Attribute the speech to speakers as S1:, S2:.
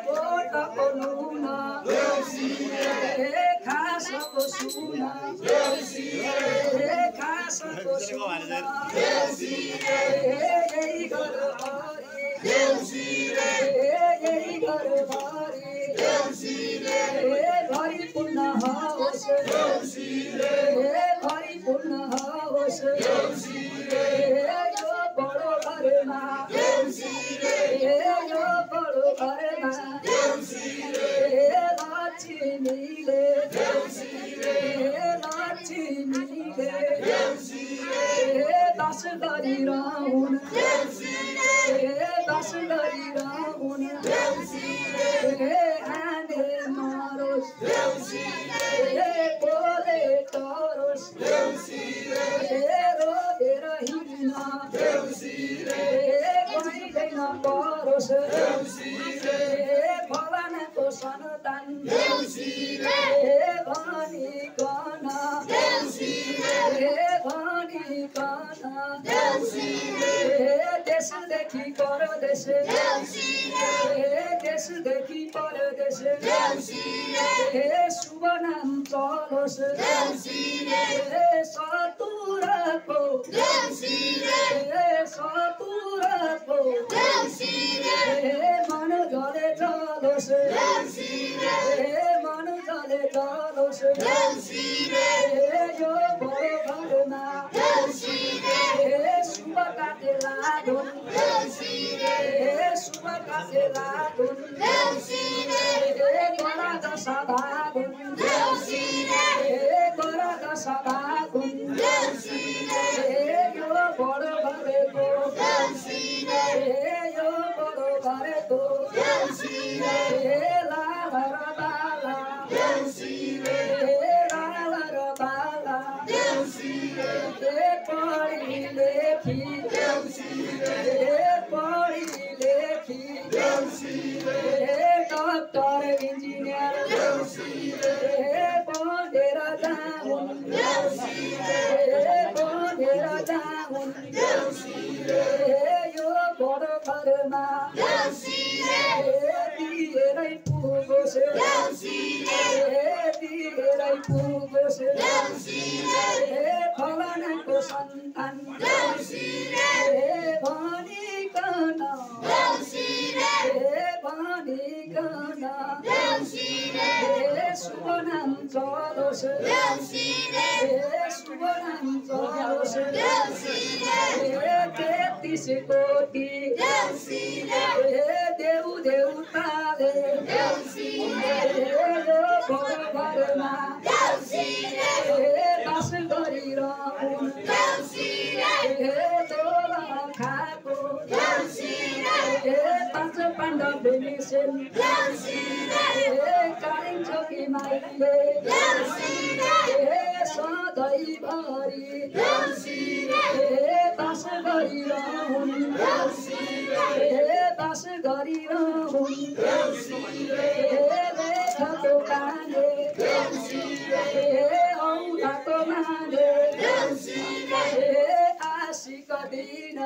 S1: भोटको नुन खासको सुन खासको सुन यही घरबारी यही घरबारी भरि पूर्ण होस् भरि पूर्ण होस् यो बडो घरमा यो बडो घरमा लक्ष्मीले बास गरिरहुन् बास गरिरहुन् आने मारोस् बोले तरोस् रोएर हिँड्न कहिले नपरोस् भगवानको सन्तान भनिकन देशदेखि परदेश देशदेखि परदेश शुभ नाम चलोस् सतुराको मन जले चलोस् मन जले चलोस् यो बडो घरमा शुभ काटे लागुन् शुभ काटे लागुन् गरा दशा भागुन् गरा दशा भागुन् यो बडो घरको यो बडो घरको लाला र बाला लाला र बाला पढी लेखी डक्टर इन्जिनियर पढेर जाउन् यो बडो घरमा दिएरै पुगोस् भगवानको सन्तान भनिकन शुभ नाम चलोस् शुभ नाम चलोस् 33 कोटी देउ देउताले घरमा बास गरिरहुन् तोला खाएको 5 पाण्डव बेनिसेन कालिन्छ कि माइले सधैँभरि बास गरिरहुन् लेखको काने औँलाको माने आशिक दिन